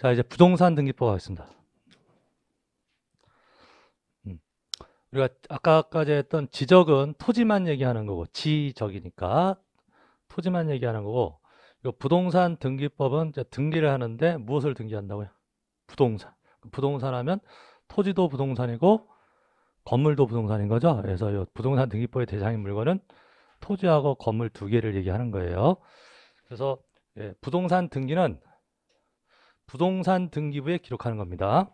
자, 이제 부동산 등기법 하겠습니다. 우리가 아까까지 했던 지적은 토지만 얘기하는 거고, 지적이니까 토지만 얘기하는 거고, 이 부동산 등기법은 이제 등기를 하는데 무엇을 등기한다고요? 부동산. 부동산 하면 토지도 부동산이고 건물도 부동산인 거죠. 그래서 이 부동산 등기법의 대상인 물건은 토지하고 건물 두 개를 얘기하는 거예요. 그래서 부동산 등기는 부동산 등기부에 기록하는 겁니다.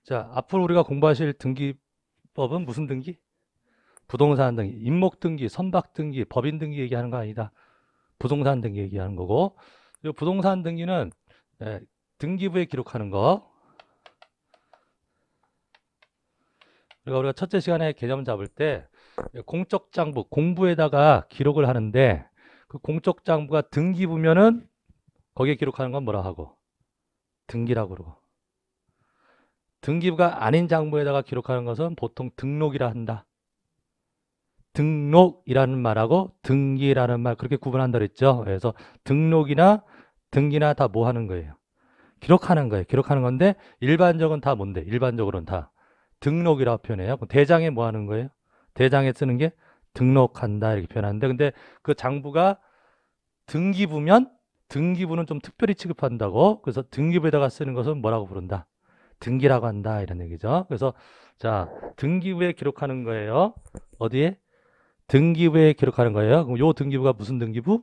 자, 앞으로 우리가 공부하실 등기법은 무슨 등기? 부동산 등기, 임목 등기, 선박 등기, 법인 등기 얘기하는 거 아니다. 부동산 등기 얘기하는 거고, 이 부동산 등기는 등기부에 기록하는 거. 그러니까 우리가 첫째 시간에 개념 잡을 때 공적 장부, 공부에다가 기록을 하는데 그 공적 장부가 등기부면은 거기에 기록하는 건 뭐라 하고? 등기라고 그러고. 등기부가 아닌 장부에다가 기록하는 것은 보통 등록이라 한다. 등록이라는 말하고 등기라는 말 그렇게 구분한다 그랬죠. 그래서 등록이나 등기나 다 뭐 하는 거예요? 기록하는 거예요. 기록하는 건데 일반적은 다 뭔데? 일반적으로는 다 등록이라고 표현해요. 대장에 뭐 하는 거예요? 대장에 쓰는 게 등록한다 이렇게 표현하는데 근데 그 장부가 등기부면 등기부는 좀 특별히 취급한다고. 그래서 등기부에다가 쓰는 것은 뭐라고 부른다? 등기라고 한다 이런 얘기죠. 그래서 자, 등기부에 기록하는 거예요. 어디에? 등기부에 기록하는 거예요. 그럼 요 등기부가 무슨 등기부?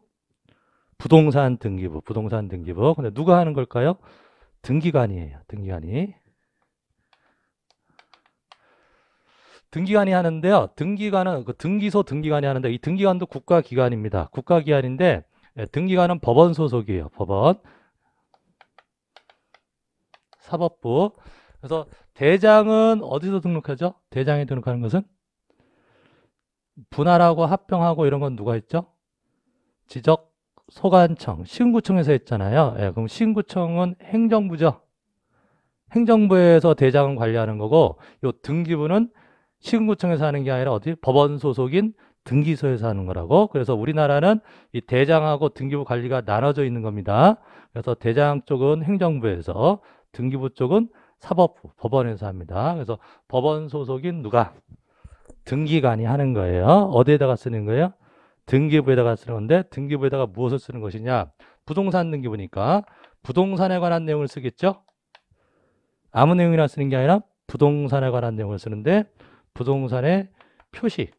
부동산 등기부, 부동산 등기부. 근데 누가 하는 걸까요? 등기관이에요. 등기관이. 등기관이 하는데요. 등기관은 그 등기소 등기관이 하는데 이 등기관도 국가기관입니다. 국가기관인데 등기관은 법원 소속이에요. 법원. 사법부. 그래서 대장은 어디서 등록하죠? 대장에 등록하는 것은 분할하고 합병하고 이런 건 누가 했죠? 지적 소관청, 시군구청에서 했잖아요. 그럼 시군구청은 행정부죠. 행정부에서 대장은 관리하는 거고 요 등기부는 시군구청에서 하는 게 아니라 어디? 법원 소속인 등기소에서 하는 거라고. 그래서 우리나라는 이 대장하고 등기부 관리가 나눠져 있는 겁니다. 그래서 대장 쪽은 행정부에서 등기부 쪽은 사법부, 법원에서 합니다. 그래서 법원 소속인 누가? 등기관이 하는 거예요. 어디에다가 쓰는 거예요? 등기부에다가 쓰는 건데 등기부에다가 무엇을 쓰는 것이냐? 부동산 등기부니까 부동산에 관한 내용을 쓰겠죠? 아무 내용이나 쓰는 게 아니라 부동산에 관한 내용을 쓰는데 부동산의 표시하고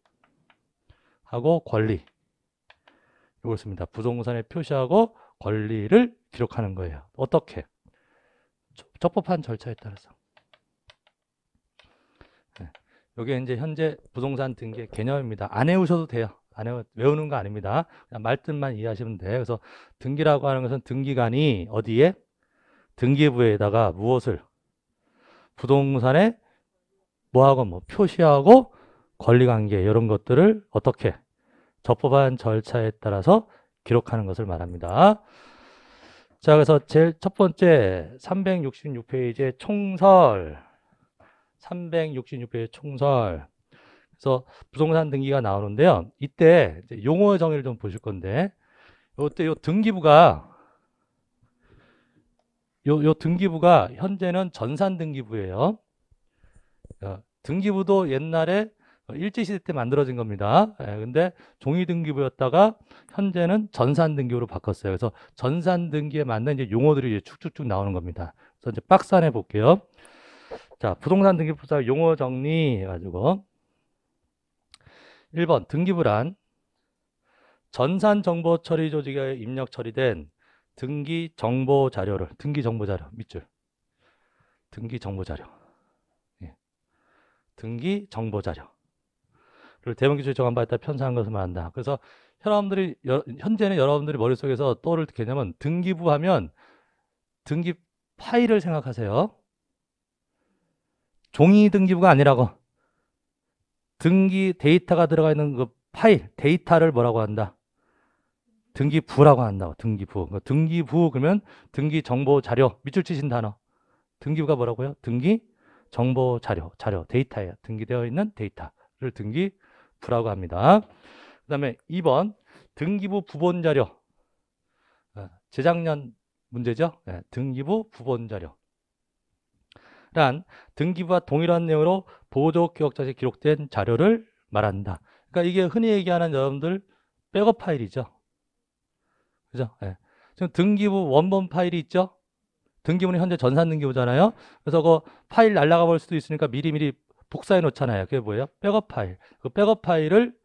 권리 이걸 씁니다. 부동산의 표시하고 권리를 기록하는 거예요. 어떻게? 적법한 절차에 따라서. 이게 이제 현재 부동산 등기의 개념입니다. 안 외우셔도 돼요. 외우는 거 아닙니다. 그냥 말뜻만 이해하시면 돼요. 그래서 등기라고 하는 것은 등기관이 어디에? 등기부에다가 무엇을? 부동산에 뭐하고 뭐 표시하고 권리관계 이런 것들을 어떻게? 적법한 절차에 따라서 기록하는 것을 말합니다. 자, 그래서 제일 첫 번째 366페이지의 총설 366페이지 총설. 그래서 부동산 등기가 나오는데요. 이때 이제 용어 정의를 좀 보실 건데, 이때 요 등기부가 요 등기부가 현재는 전산 등기부예요. 등기부도 옛날에 일제시대 때 만들어진 겁니다. 근데 종이 등기부였다가 현재는 전산 등기부로 바꿨어요. 그래서 전산 등기에 맞는 이제 용어들이 이제 쭉쭉쭉 나오는 겁니다. 그래서 이제 박스 안에 볼게요. 자, 부동산 등기부사 용어 정리 해가지고 1번 등기부란 전산 정보 처리 조직에 입력 처리된 등기 정보 자료를 등기 정보 자료 밑줄 등기 정보 자료 등기 정보 자료를 대명기술 정한 바에 따라 편성한 것을 말한다. 그래서 현재는 여러분들이 머릿속에서 떠오를 개념은 등기부 하면 등기 파일을 생각하세요. 종이 등기부가 아니라고. 등기 데이터가 들어가 있는 그 파일, 데이터를 뭐라고 한다? 등기부라고 한다고. 등기부. 등기부 그러면 등기 정보 자료 밑줄 치신 단어. 등기부가 뭐라고요? 등기 정보 자료, 데이터에 등기되어 있는 데이터를 등기부라고 합니다. 그 다음에 2번 등기부 부본 자료. 재작년 문제죠. 네, 등기부 부본 자료. 란 등기부와 동일한 내용으로 보조 기억자에 기록된 자료를 말한다. 그러니까 이게 흔히 얘기하는 여러분들 백업 파일이죠. 그죠? 네. 지금 등기부 원본 파일이 있죠. 등기부는 현재 전산 등기부잖아요. 그래서 그 파일 날아가 볼 수도 있으니까 미리미리 복사해 놓잖아요. 그게 뭐예요? 백업 파일. 그 백업 파일을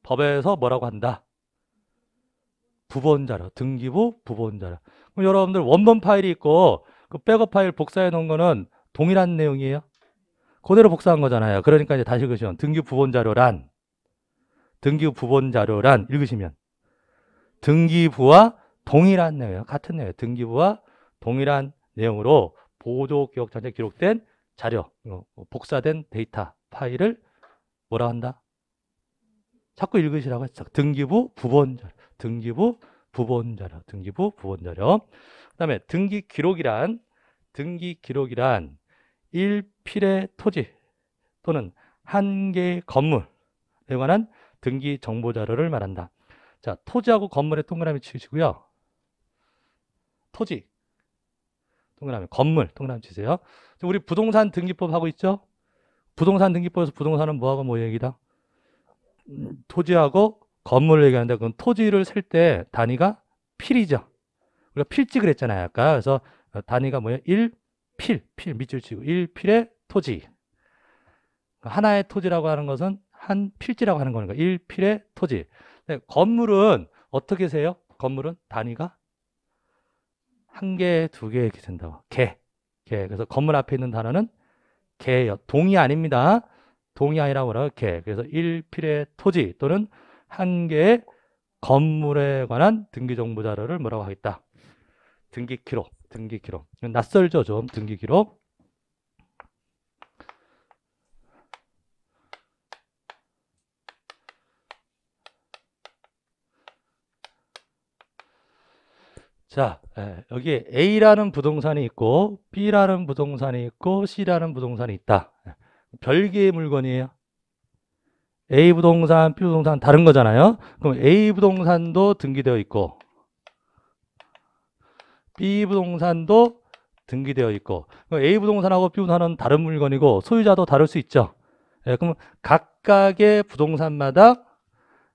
법에서 뭐라고 한다? 부본 자료. 등기부 부본 자료. 그럼 여러분들 원본 파일이 있고 그 백업 파일 복사해 놓은 거는 동일한 내용이에요. 그대로 복사한 거잖아요. 그러니까 이제 다시 읽으시면 등기부 부본 자료란 읽으시면 등기부와 동일한 내용이에요. 같은 내용이에요. 등기부와 동일한 내용으로 보조 기억자에 기록된 자료, 복사된 데이터 파일을 뭐라 한다? 자꾸 읽으시라고 했죠. 등기부 부본 자료, 등기부 부본 자료. 그다음에 등기 기록이란 일필의 토지 또는 한 개의 건물에 관한 등기 정보 자료를 말한다. 자, 토지하고 건물에 동그라미 치시고요. 토지 동그라미, 건물 동그라미 치세요. 우리 부동산 등기법 하고 있죠? 부동산 등기법에서 부동산은 뭐하고 뭐 얘기다? 토지하고 건물을 얘기하는데 그건 토지를 셀 때 단위가 필이죠. 우리가 필지 그랬잖아요. 아까. 그래서 단위가 뭐예요? 1필, 밑줄 치고 1필의 토지. 하나의 토지라고 하는 것은 한 필지라고 하는 거니까 1필의 토지. 건물은 어떻게 세요? 건물은 단위가 한 개, 두 개 이렇게 된다고. 개. 그래서 건물 앞에 있는 단어는 개예요. 동이 아닙니다. 동이 아니라고 그래요. 개. 그래서 1필의 토지 또는 한 개의 건물에 관한 등기 정보 자료를 뭐라고 하겠다? 등기 기록. 낯설죠, 좀. 등기 기록. 자, 여기 A라는 부동산이 있고 B라는 부동산이 있고 C라는 부동산이 있다. 별개의 물건이에요. A 부동산, B 부동산 다른 거잖아요. 그럼 A 부동산도 등기되어 있고 B 부동산도 등기되어 있고 A 부동산하고 B 부동산은 다른 물건이고 소유자도 다를 수 있죠. 그럼 각각의 부동산마다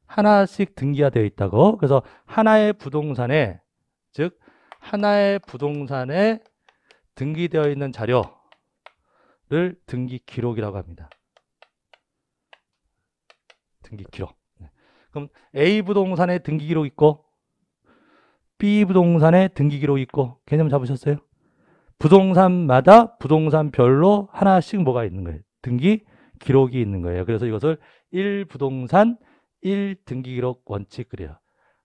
하나씩 등기가 되어 있다고. 그래서 하나의 부동산에 즉 하나의 부동산에 등기되어 있는 자료를 등기 기록이라고 합니다. 등기 기록. 그럼 A 부동산에 등기 기록 있고 B 부동산에 등기 기록 있고 개념 잡으셨어요? 부동산마다 부동산별로 하나씩 뭐가 있는 거예요? 등기 기록이 있는 거예요. 그래서 이것을 1부동산 1등기 기록 원칙 그래요.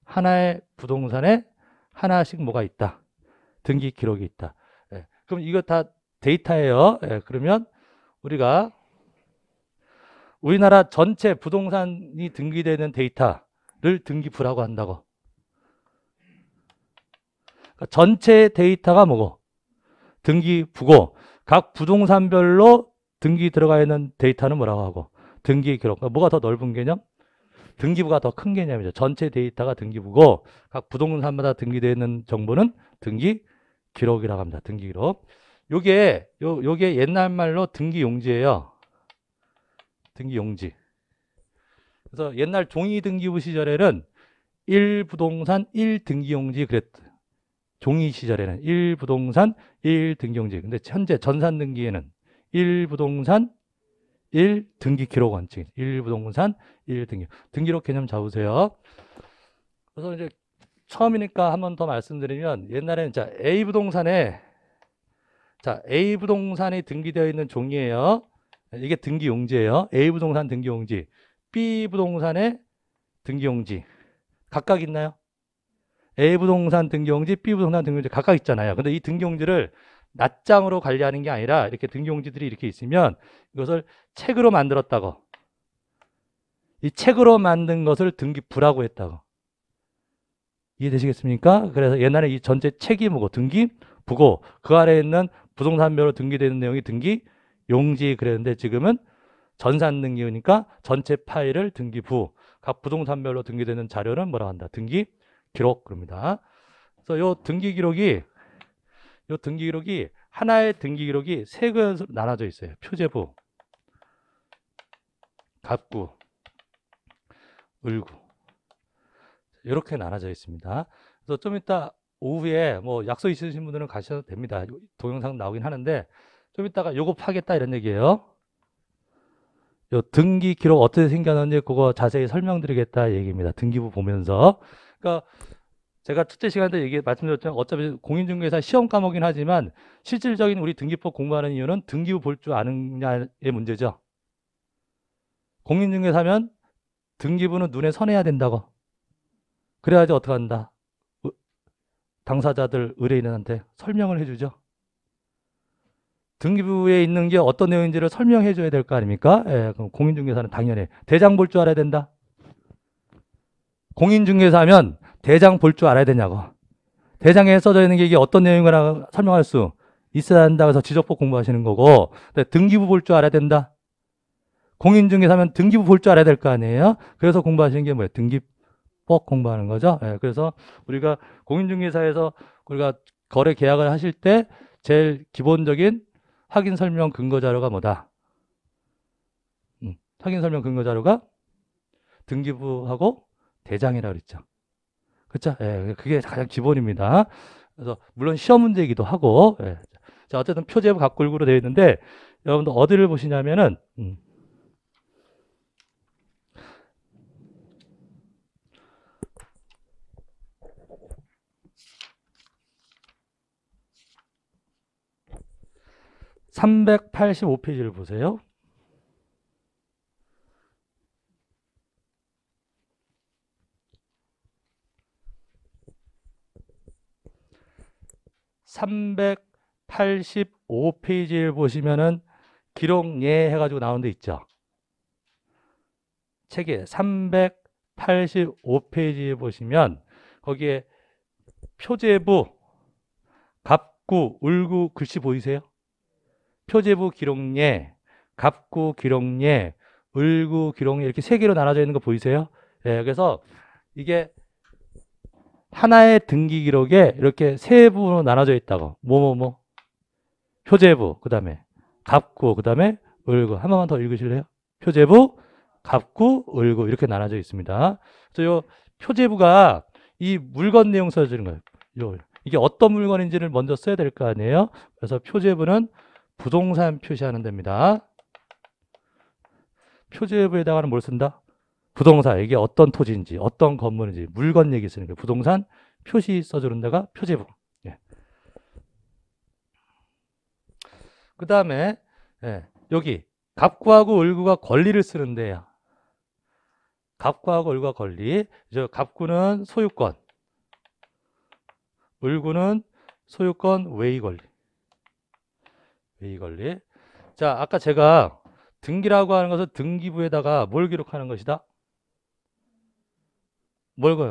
하나의 부동산에 하나씩 뭐가 있다? 등기 기록이 있다. 그럼 이거 다 데이터예요. 그러면 우리가 우리나라 전체 부동산이 등기되는 데이터를 등기부라고 한다고. 그러니까 전체 데이터가 뭐고? 등기부고 각 부동산별로 등기 들어가 있는 데이터는 뭐라고 하고? 등기 기록. 그러니까 뭐가 더 넓은 개념? 등기부가 더 큰 개념이죠. 전체 데이터가 등기부고 각 부동산마다 등기되어 있는 정보는 등기 기록이라고 합니다. 등기 기록. 요게 옛날 말로 등기 용지예요. 등기 용지. 그래서 옛날 종이 등기부 시절에는 1부동산 1등기 용지 그랬어요. 종이 시절에는 1부동산 1등기 용지. 근데 현재 전산 등기에는 1부동산 1등기 기록 원칙. 1부동산 1등기. 등기록 개념 잡으세요. 그래서 이제 처음이니까 한 번 더 말씀드리면 옛날에는 A 부동산이 등기되어 있는 종이에요. 이게 등기 용지예요. A 부동산 등기 용지. B 부동산의 등기 용지. 각각 있나요? A 부동산 등기 용지, B 부동산 등기 용지 각각 있잖아요. 근데 이 등기 용지를 낱장으로 관리하는 게 아니라 이렇게 등기 용지들이 이렇게 있으면 이것을 책으로 만들었다고. 이 책으로 만든 것을 등기부라고 했다고. 이해되시겠습니까? 그래서 옛날에 이 전체 책이 뭐고 등기부고 그 아래에 있는 부동산별로 등기되는 내용이 등기 용지 그랬는데 지금은 전산 등기니까 전체 파일을 등기부, 각 부동산별로 등기되는 자료는 뭐라고 한다? 등기 기록 그럽니다. 그래서 요 등기 기록이 하나의 등기 기록이 세 것으로 나눠져 있어요. 표제부, 갑구, 을구 이렇게 나눠져 있습니다. 그래서 좀 이따 오후에 뭐 약속 있으신 분들은 가셔도 됩니다. 동영상 나오긴 하는데 좀 이따가 요거 파겠다 이런 얘기예요. 요 등기 기록 어떻게 생겼는지 그거 자세히 설명드리겠다 얘기입니다. 등기부 보면서. 그러니까 제가 첫째 시간 때 말씀드렸죠. 어차피 공인중개사 시험 과목이긴 하지만 실질적인 우리 등기법 공부하는 이유는 등기부 볼 줄 아느냐의 문제죠. 공인중개사면 등기부는 눈에 선해야 된다고. 그래야지 어떻게 한다. 당사자들 의뢰인한테 설명을 해주죠. 등기부에 있는 게 어떤 내용인지를 설명해 줘야 될 거 아닙니까? 예, 그럼 공인중개사는 당연히 대장 볼 줄 알아야 된다. 공인중개사면 대장 볼 줄 알아야 되냐고. 대장에 써져 있는 게 이게 어떤 내용이라고 설명할 수 있어야 한다. 그래서 지적법 공부하시는 거고, 등기부 볼 줄 알아야 된다. 공인중개사면 등기부 볼 줄 알아야 될 거 아니에요? 그래서 공부하시는 게 뭐예요? 등기법 공부하는 거죠. 예, 그래서 우리가 공인중개사에서 우리가 거래 계약을 하실 때 제일 기본적인 확인 설명 근거 자료가 뭐다? 확인 설명 근거 자료가 등기부하고 대장이라고 그랬죠. 그렇죠? 예, 그게 가장 기본입니다. 그래서 물론 시험 문제이기도 하고, 예. 자, 어쨌든 표제부 갑굴구로 되어 있는데 여러분들 어디를 보시냐면은 385페이지를 보세요. (385페이지를) 보시면은 기록예 해가지고 나온 데 있죠. 책에 385페이지에 보시면 거기에 표제부, 갑구, 을구 글씨 보이세요? 표제부 기록예, 갑구 기록예, 을구 기록예 이렇게 세 개로 나눠져 있는 거 보이세요? 예, 그래서 이게 하나의 등기 기록에 이렇게 세 부분으로 나눠져 있다고. 표제부, 그 다음에 갑구, 그 다음에 을구. 한 번만 더 읽으실래요? 표제부, 갑구, 을구 이렇게 나눠져 있습니다. 그래서 요 표제부가 이 물건 내용 써주는 거예요. 이게 어떤 물건인지를 먼저 써야 될 거 아니에요? 그래서 표제부는 부동산 표시하는 데입니다. 표제부에다가는 뭘 쓴다? 부동산, 이게 어떤 토지인지, 어떤 건물인지, 물건 얘기 쓰는 거예요. 부동산 표시 써주는 데가 표제부. 예. 그 다음에 여기 갑구하고 을구가 권리를 쓰는 데야. 갑구하고 을구가 권리. 갑구는 소유권, 을구는 소유권 외의 권리. 외의 권리. 자, 아까 제가 등기라고 하는 것은 등기부에다가 뭘 기록하는 것이다?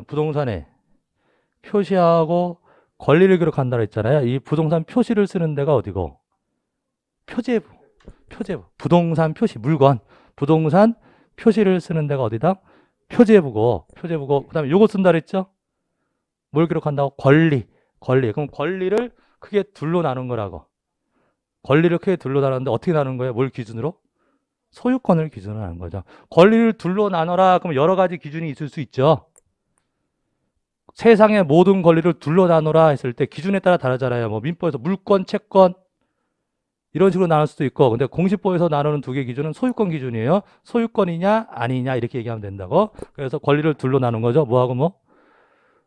부동산에 표시하고 권리를 기록한다고 했잖아요. 이 부동산 표시를 쓰는 데가 어디고? 표제부. 부동산 표시, 물건. 부동산 표시를 쓰는 데가 어디다? 표제부고. 그 다음에 요거 쓴다 그랬죠? 뭘 기록한다고? 권리. 그럼 권리를 크게 둘로 나눈 거라고. 권리를 크게 둘로 나눴는데 어떻게 나눈 거예요? 뭘 기준으로? 소유권을 기준으로 하는 거죠. 권리를 둘로 나눠라. 그럼 여러 가지 기준이 있을 수 있죠. 세상의 모든 권리를 둘로 나눠라 했을 때 기준에 따라 다르잖아요. 뭐 민법에서 물권, 채권 이런 식으로 나눌 수도 있고, 근데 공시법에서 나누는 두 개 기준은 소유권 기준이에요. 소유권이냐 아니냐 이렇게 얘기하면 된다고. 그래서 권리를 둘로 나눈 거죠. 뭐하고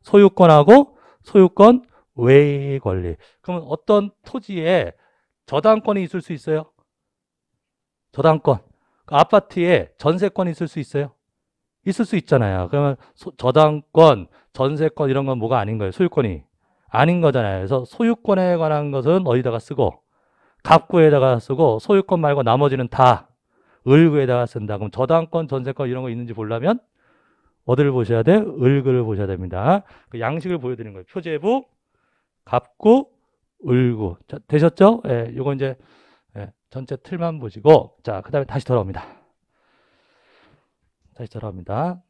소유권하고 소유권 외의 권리. 그러면 어떤 토지에 저당권이 있을 수 있어요? 저당권. 그 아파트에 전세권이 있을 수 있어요? 있을 수 있잖아요. 그러면 저당권, 전세권 이런 건 뭐가 아닌 거예요? 소유권이 아닌 거잖아요. 그래서 소유권에 관한 것은 어디다가 쓰고 갑구에다가 쓰고 소유권 말고 나머지는 다 을구에다가 쓴다. 그럼 저당권, 전세권 이런 거 있는지 보려면 어디를 보셔야 돼? 을구를 보셔야 됩니다. 그 양식을 보여드리는 거예요. 표제부, 갑구, 을구. 자, 되셨죠? 예, 요거 이제 예, 전체 틀만 보시고, 자, 그 다음에 다시 돌아옵니다. 다시 돌아옵니다.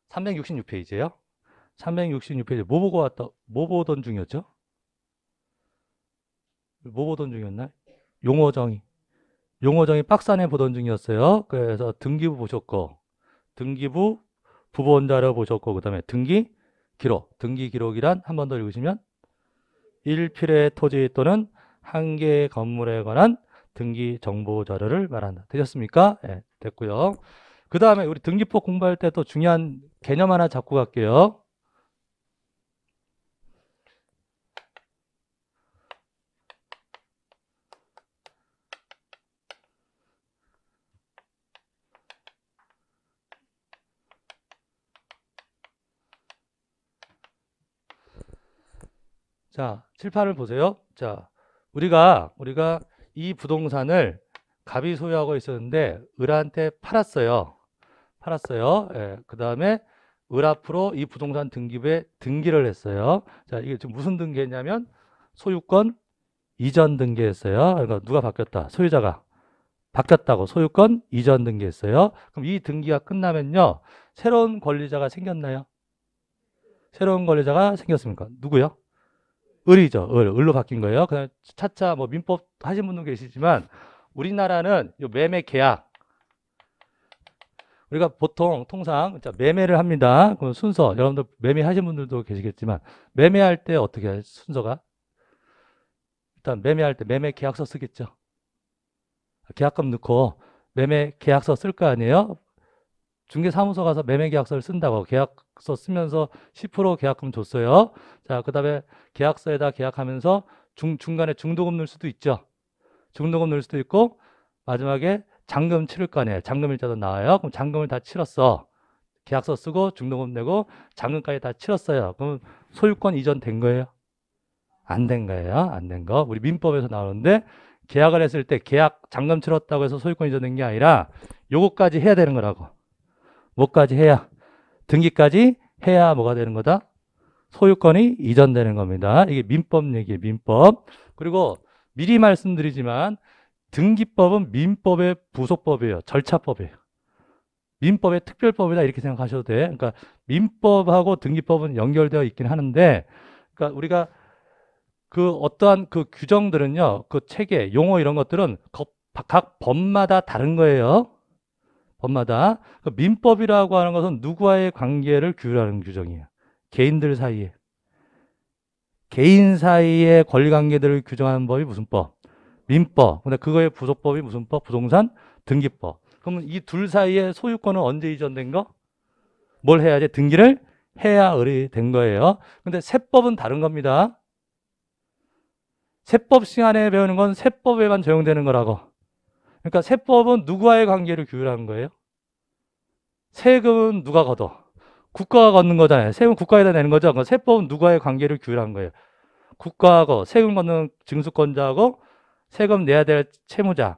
366페이지예요. 366페이지 뭐 보고 왔다, 뭐 보던 중이었죠? 뭐 보던 중이었나? 용어정의. 용어정의 박스 안에 보던 중이었어요. 그래서 등기부 보셨고, 등기부 부본자료 보셨고, 그 다음에 등기 기록. 등기 기록이란 한 번 더 읽으시면 1필의 토지 또는 한 개의 건물에 관한 등기 정보 자료를 말한다. 되셨습니까? 네, 됐고요. 그 다음에 우리 등기법 공부할 때 또 중요한 개념 하나 잡고 갈게요. 자, 칠판을 보세요. 자, 우리가 이 부동산을 갑이 소유하고 있었는데 을한테 팔았어요. 예, 그 다음에 을 앞으로 이 부동산 등기부에 등기를 했어요. 자, 이게 지금 무슨 등기했냐면 소유권 이전 등기했어요. 그러니까 누가 바뀌었다? 소유자가 바뀌었다고 소유권 이전 등기했어요. 그럼 이 등기가 끝나면요. 새로운 권리자가 생겼나요? 새로운 권리자가 생겼습니까? 누구요? 을이죠. 을로 바뀐 거예요. 그냥 차차 뭐 민법 하신 분도 계시지만 우리나라는 요 매매 계약 우리가 보통 통상 매매를 합니다. 그럼 순서 여러분들 매매하신 분들도 계시겠지만 매매할 때 어떻게 해요? 순서가 일단 매매할 때 매매 계약서 쓰겠죠. 계약금 넣고 매매 계약서 쓸 거 아니에요? 중개사무소 가서 매매 계약서를 쓴다고 계약서 쓰면서 10% 계약금 줬어요. 자, 그 다음에 계약서에다 계약하면서 중간에 중도금 넣을 수도 있죠. 중도금 넣을 수도 있고 마지막에 잔금 치를 거 아니에요. 잔금일자도 나와요. 그럼 잔금을 다 치렀어. 계약서 쓰고 중도금 내고 잔금까지 다 치렀어요. 그럼 소유권 이전 된 거예요? 안 된 거예요. 안 된 거. 우리 민법에서 나오는데 계약을 했을 때 계약 잔금 치렀다고 해서 소유권 이전된 게 아니라 요거까지 해야 되는 거라고. 뭐까지 해야? 등기까지 해야 뭐가 되는 거다? 소유권이 이전되는 겁니다. 이게 민법 얘기예요. 민법. 그리고 미리 말씀드리지만 등기법은 민법의 부속법이에요. 절차법이에요. 민법의 특별법이다 이렇게 생각하셔도 돼. 그러니까 민법하고 등기법은 연결되어 있긴 하는데 그러니까 우리가 그 어떠한 그 규정들은요. 그 체계, 용어 이런 것들은 각 법마다 다른 거예요. 법마다. 그 민법이라고 하는 것은 누구와의 관계를 규율하는 규정이에요. 개인들 사이에. 개인 사이의 권리관계들을 규정하는 법이 무슨 법? 민법. 근데 그거의 부속법이 무슨 법? 부동산 등기법. 그러면 이 둘 사이의 소유권은 언제 이전된 거? 뭘 해야지? 등기를 해야 을이 된 거예요. 근데 세법은 다른 겁니다. 세법 시간에 배우는 건 세법에만 적용되는 거라고. 그러니까 세법은 누구와의 관계를 규율하는 거예요? 세금은 누가 걷어? 국가가 걷는 거잖아요. 세금 국가에다 내는 거죠. 그러니까 세법은 누구와의 관계를 규율한 거예요? 국가하고 세금 걷는 증수권자하고 세금 내야 될 채무자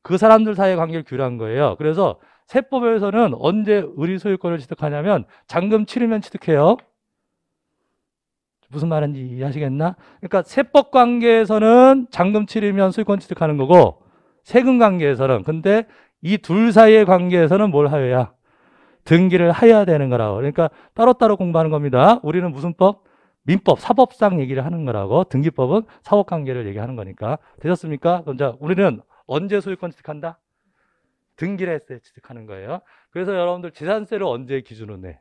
그 사람들 사이의 관계를 규율한 거예요. 그래서 세법에서는 언제 을이 소유권을 취득하냐면 잔금 치르면 취득해요. 무슨 말인지 이해하시겠나? 그러니까 세법 관계에서는 잔금 치르면 소유권 취득하는 거고 세금 관계에서는 근데 이 둘 사이의 관계에서는 뭘 하여야? 등기를 해야 되는 거라고. 그러니까 따로따로 공부하는 겁니다. 우리는 무슨 법? 민법, 사법상 얘기를 하는 거라고. 등기법은 사법관계를 얘기하는 거니까. 되셨습니까? 그럼 자, 우리는 언제 소유권 취득한다? 등기를 했을 때 취득하는 거예요. 그래서 여러분들 재산세를 언제 기준으로 내?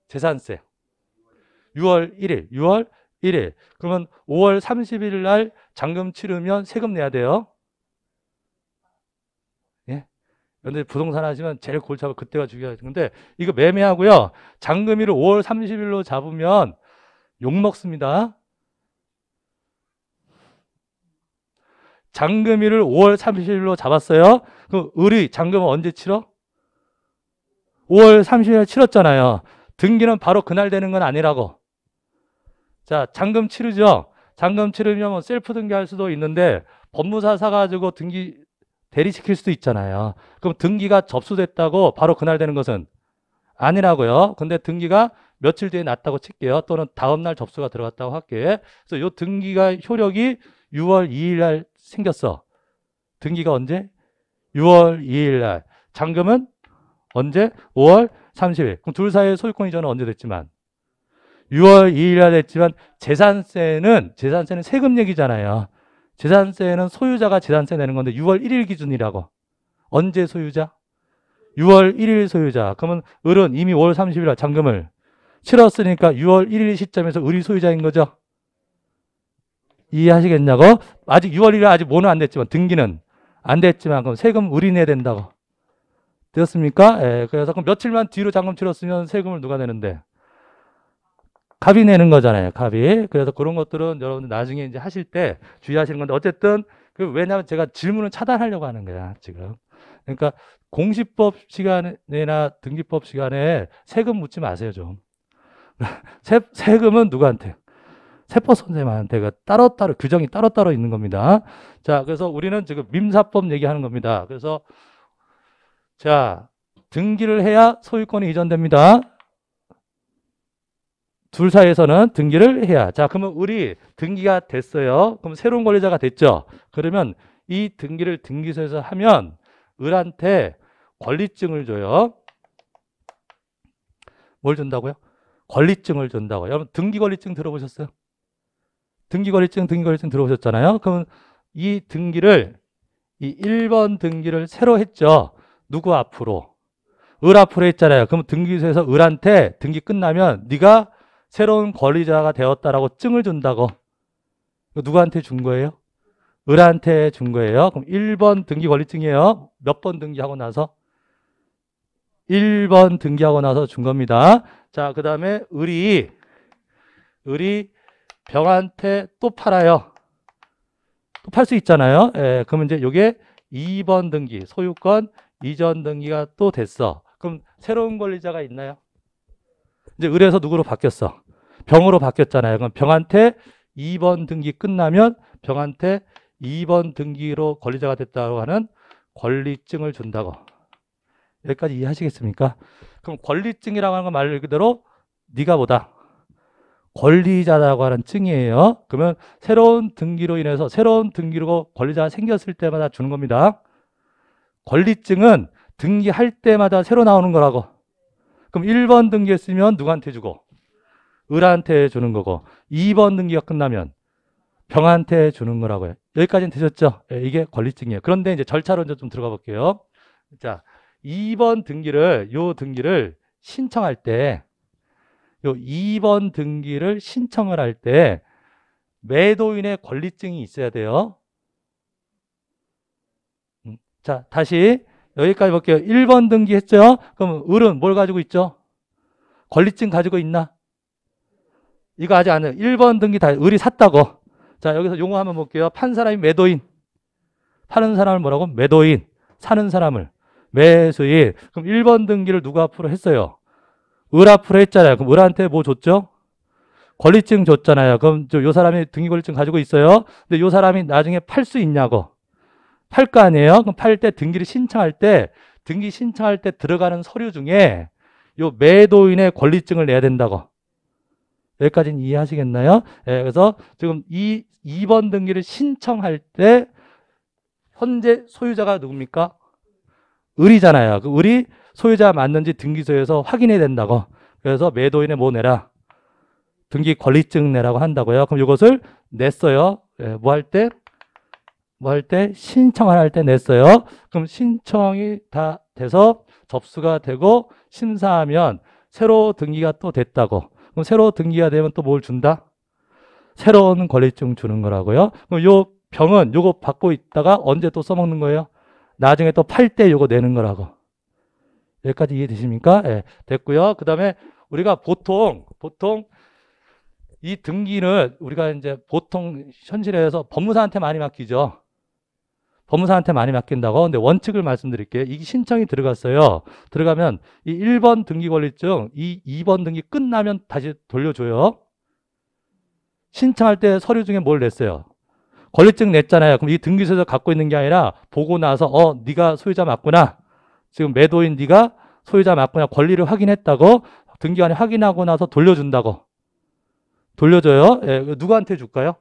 재산세. 6월 1일. 6월 1일. 그러면 5월 30일 날 잔금 치르면 세금 내야 돼요. 예? 근데 부동산 하시면 제일 골치 아파 그때가 중요해요. 근데 이거 매매하고요. 잔금일을 5월 30일로 잡으면 욕 먹습니다. 잔금일을 5월 30일로 잡았어요. 그럼 을이 잔금은 언제 치러? 5월 30일에 치렀잖아요. 등기는 바로 그날 되는 건 아니라고. 자, 잔금 치르죠. 잔금 치르면 뭐 셀프 등기할 수도 있는데 법무사 사가지고 등기 대리시킬 수도 있잖아요. 그럼 등기가 접수됐다고 바로 그날 되는 것은 아니라고요. 근데 등기가 며칠 뒤에 났다고 칠게요. 또는 다음날 접수가 들어갔다고 할게. 그래서 요 등기가 효력이 6월 2일 날 생겼어. 등기가 언제? 6월 2일 날. 잔금은 언제? 5월 30일. 그럼 둘 사이의 소유권 이전은 언제 됐지만? 6월 2일 날 됐지만 재산세는 세금 얘기잖아요. 재산세는 소유자가 재산세 내는 건데 6월 1일 기준이라고. 언제 소유자? 6월 1일 소유자. 그러면 을은 이미 5월 30일 날 잔금을 치렀으니까 6월 1일 시점에서 을이 소유자인 거죠. 이해하시겠냐고? 아직 6월 1일 아직 뭐는 안 됐지만 등기는 안 됐지만 그럼 세금 을이 내야 된다고. 되었습니까? 예, 그래서 그럼 며칠만 뒤로 잔금 치렀으면 세금을 누가 내는데? 갑이 내는 거잖아요. 갑이. 그래서 그런 것들은 여러분들 나중에 이제 하실 때 주의하시는 건데 어쨌든 왜냐하면 제가 질문을 차단하려고 하는 거야 지금. 그러니까 공시법 시간이나 등기법 시간에 세금 묻지 마세요 좀. 세금은 누구한테? 세법 선생님한테 따로따로 규정이 따로따로 있는 겁니다. 자, 그래서 우리는 지금 민사법 얘기하는 겁니다. 그래서 자, 등기를 해야 소유권이 이전됩니다. 둘 사이에서는 등기를 해야. 자, 그러면 우리 등기가 됐어요. 그럼 새로운 권리자가 됐죠. 그러면 이 등기를 등기소에서 하면 을한테 권리증을 줘요. 뭘 준다고요? 권리증을 준다고요. 여러분 등기 권리증 들어보셨어요? 등기 권리증 들어보셨잖아요. 그러면 이 등기를 이 1번 등기를 새로 했죠. 누구 앞으로? 을 앞으로 했잖아요. 그럼 등기소에서 을한테 등기 끝나면 네가 새로운 권리자가 되었다라고 증을 준다고. 누구한테 준 거예요? 을한테 준 거예요. 그럼 1번 등기 권리증이에요. 몇 번 등기하고 나서? 1번 등기하고 나서 준 겁니다. 자, 그 다음에 을이 병한테 또 팔아요. 또 팔 수 있잖아요. 예, 그러면 이제 이게 2번 등기, 소유권 이전 등기가 또 됐어. 그럼 새로운 권리자가 있나요? 이제 을에서 누구로 바뀌었어? 병으로 바뀌었잖아요. 그럼 병한테 2번 등기 끝나면 병한테 2번 등기로 권리자가 됐다고 하는 권리증을 준다고. 여기까지 이해하시겠습니까? 그럼 권리증이라고 하는 건 말 그대로 네가 뭐다? 권리자라고 하는 증이에요. 그러면 새로운 등기로 인해서 새로운 등기로 권리자가 생겼을 때마다 주는 겁니다. 권리증은 등기할 때마다 새로 나오는 거라고. 그럼 1번 등기했으면 누구한테 주고? 을한테 주는 거고 2번 등기가 끝나면 병한테 주는 거라고요. 여기까지는 되셨죠? 네, 이게 권리증이에요. 그런데 이제 절차로 좀 들어가 볼게요. 자, 2번 등기를 신청할 때 요 2번 등기를 신청을 할 때 매도인의 권리증이 있어야 돼요. 자, 다시 여기까지 볼게요. 1번 등기 했죠? 그럼 을은 뭘 가지고 있죠? 권리증 가지고 있나? 이거 아직 안 해요. 1번 등기 다 을이 샀다고. 자, 여기서 용어 한번 볼게요. 판 사람이 매도인. 파는 사람을 뭐라고? 매도인. 사는 사람을 매수인. 그럼 1번 등기를 누구 앞으로 했어요? 을 앞으로 했잖아요. 그럼 을한테 뭐 줬죠? 권리증 줬잖아요. 그럼 요 사람이 등기 권리증 가지고 있어요. 근데 요 사람이 나중에 팔 수 있냐고. 팔 거 아니에요? 그럼 팔 때 등기 신청할 때 들어가는 서류 중에 요 매도인의 권리증을 내야 된다고. 여기까지는 이해하시겠나요? 예, 그래서 지금 2번 등기를 신청할 때 현재 소유자가 누굽니까? 을이잖아요. 그 을이 소유자 맞는지 등기소에서 확인해야 된다고. 그래서 매도인의 뭐 내라? 등기 권리증 내라고 한다고요. 그럼 이것을 냈어요. 예, 뭐 할 때? 신청을 할 때 냈어요. 그럼 신청이 다 돼서 접수가 되고 심사하면 새로 등기가 또 됐다고. 그럼 새로 등기가 되면 또 뭘 준다? 새로운 권리증 주는 거라고요. 그럼 요 병은 요거 받고 있다가 언제 또 써먹는 거예요? 나중에 또 팔 때 요거 내는 거라고. 여기까지 이해되십니까? 예, 됐고요. 그 다음에 우리가 보통 이 등기는 우리가 이제 보통 현실에서 법무사한테 많이 맡기죠. 법무사한테 많이 맡긴다고. 근데 원칙을 말씀드릴게요. 이 신청이 들어갔어요. 들어가면 이 1번 등기 권리증, 이 2번 등기 끝나면 다시 돌려줘요. 신청할 때 서류 중에 뭘 냈어요? 권리증 냈잖아요. 그럼 이 등기소에서 갖고 있는 게 아니라 보고 나서 네가 소유자 맞구나. 지금 매도인 네가 소유자 맞구나. 권리를 확인했다고 등기관이 확인하고 나서 돌려준다고. 돌려줘요. 예, 누구한테 줄까요?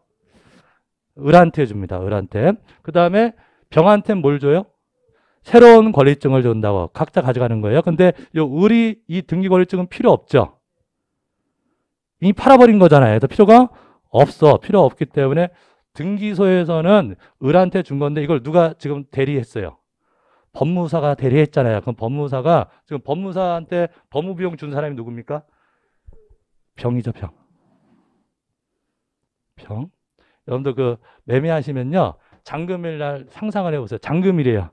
을한테 줍니다. 을한테. 그 다음에 병한테는 뭘 줘요? 새로운 권리증을 준다고. 각자 가져가는 거예요. 근데 요 을이 이 등기 권리증은 필요 없죠. 이미 팔아버린 거잖아요. 그래서 필요가 없어. 필요 없기 때문에 등기소에서는 을한테 준 건데 이걸 누가 지금 대리했어요? 법무사가 대리했잖아요. 그럼 법무사가 지금 법무사한테 법무비용 준 사람이 누굽니까? 병이죠, 병. 병. 여러분들 그 매매하시면요. 잔금일 날 상상을 해보세요. 잔금일이에요.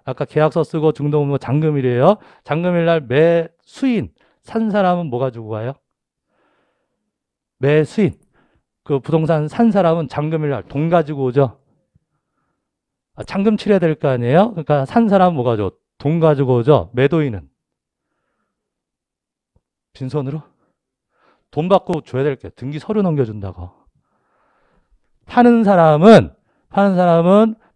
아까 계약서 쓰고 중도금고 잔금일이에요. 잔금일 날 매수인 산 사람은 뭐 가지고 가요? 매수인. 그 부동산 산 사람은 잔금일 날 돈 가지고 오죠. 잔금 치러야 될 거 아니에요? 그러니까 산 사람은 뭐 가지고? 돈 가지고 오죠. 매도인은 빈손으로 돈 받고 줘야 될 게 등기 서류 넘겨준다고. 파는 사람은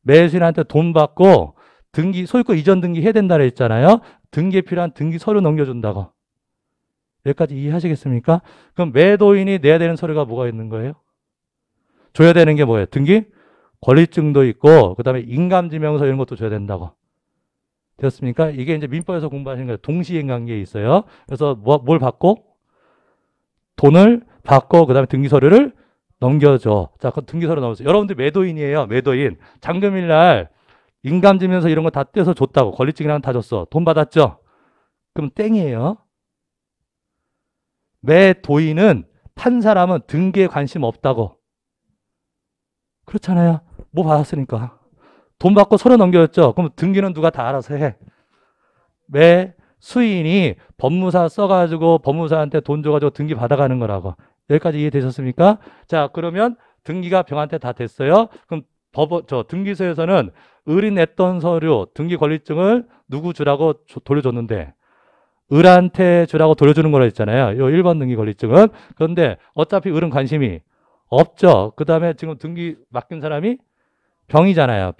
매수인한테 돈 받고 등기 소유권 이전 등기 해야 된다 그랬잖아요. 등기에 필요한 등기 서류 넘겨준다고. 여기까지 이해하시겠습니까? 그럼 매도인이 내야 되는 서류가 뭐가 있는 거예요? 줘야 되는 게 뭐예요? 등기 권리증도 있고 그 다음에 인감지명서 이런 것도 줘야 된다고. 되었습니까? 이게 이제 민법에서 공부하시는 거예요. 동시행관계에 있어요. 그래서 뭘 받고? 돈을 받고 그 다음에 등기 서류를 넘겨줘. 자, 그럼 등기 서류 넘겨줘. 여러분들 매도인이에요. 매도인. 잔금일 날 인감지명서 이런 거 다 떼서 줬다고. 권리증이랑 다 줬어. 돈 받았죠? 그럼 땡이에요. 매도인은 판 사람은 등기에 관심 없다고. 그렇잖아요. 뭐 받았으니까. 돈 받고 서류 넘겨줬죠. 그럼 등기는 누가 다 알아서 해. 매수인이 법무사 써가지고 법무사한테 돈 줘가지고 등기 받아가는 거라고. 여기까지 이해되셨습니까? 자, 그러면 등기가 병한테 다 됐어요. 그럼 등기소에서는 을이 냈던 서류, 등기 권리증을 누구 주라고 돌려줬는데 을한테 주라고 돌려주는 거라 했잖아요. 요 1번 등기 권리증은. 그런데 어차피 을은 관심이 없죠. 그 다음에 지금 등기 맡긴 사람이 병이잖아요.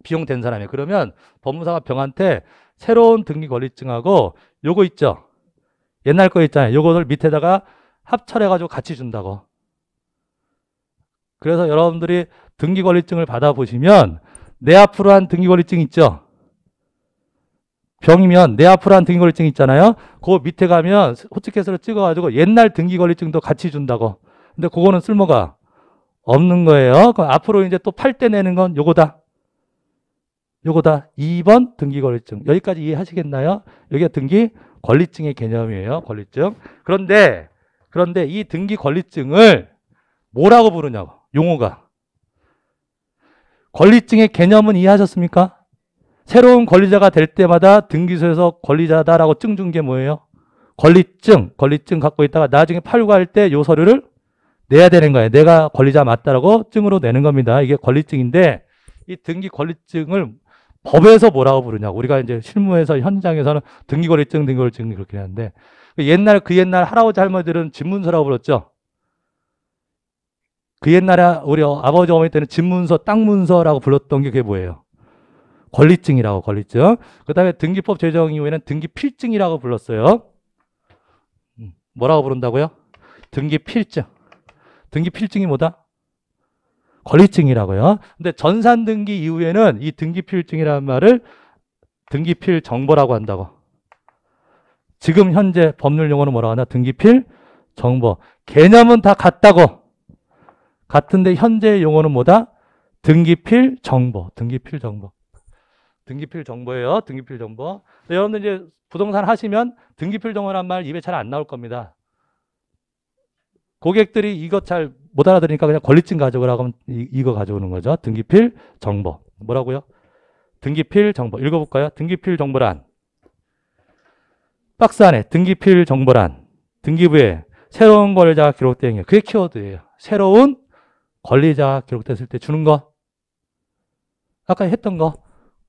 비용 된 사람이. 그러면 법무사가 병한테 새로운 등기 권리증하고 요거 있죠. 옛날 거 있잖아요. 요거를 밑에다가 합철해가지고 같이 준다고. 그래서 여러분들이 등기 권리증을 받아보시면 내 앞으로 한 등기 권리증 있죠. 병이면 내 앞으로 한 등기 권리증 있잖아요. 그 밑에 가면 호치케이스를 찍어가지고 옛날 등기 권리증도 같이 준다고. 근데 그거는 쓸모가 없는 거예요. 그럼 앞으로 이제 또 팔 때 내는 건 요거다. 2번 등기 권리증. 여기까지 이해하시겠나요? 여기가 등기 권리증의 개념이에요. 권리증. 그런데 이 등기 권리증을 뭐라고 부르냐고. 용어가. 권리증의 개념은 이해하셨습니까? 새로운 권리자가 될 때마다 등기소에서 권리자다라고 증 준 게 뭐예요? 권리증 갖고 있다가 나중에 팔고 할 때 요 서류를 내야 되는 거예요. 내가 권리자 맞다라고 증으로 내는 겁니다. 이게 권리증인데 이 등기 권리증을 법에서 뭐라고 부르냐고. 우리가 이제 실무에서 현장에서는 등기 권리증 그렇게 하는데 그 옛날 할아버지 할머니들은 집문서라고 불렀죠. 그 옛날에 우리 아버지 어머니 때는 집문서, 땅문서라고 불렀던 게 그게 뭐예요? 권리증이라고. 권리증. 그 다음에 등기법 제정 이후에는 등기필증이라고 불렀어요. 뭐라고 부른다고요? 등기필증. 등기필증이 뭐다? 권리증이라고요. 근데 전산등기 이후에는 이 등기필증이라는 말을 등기필정보라고 한다고. 지금 현재 법률 용어는 뭐라고 하나? 등기필정보. 개념은 다 같다고. 같은데 현재 용어는 뭐다? 등기필정보. 등기필정보예요. 등기필정보. 여러분들 이제 부동산 하시면 등기필정보란 말 입에 잘 안 나올 겁니다. 고객들이 이거 잘 못 알아들으니까 그냥 권리증 가져오라고 하면 이거 가져오는 거죠. 등기필 정보. 뭐라고요? 등기필 정보. 읽어볼까요? 등기필 정보란. 박스 안에 등기필 정보란. 등기부에 새로운 권리자가 기록된 게. 그게 키워드예요. 새로운 권리자가 기록됐을 때 주는 거. 아까 했던 거.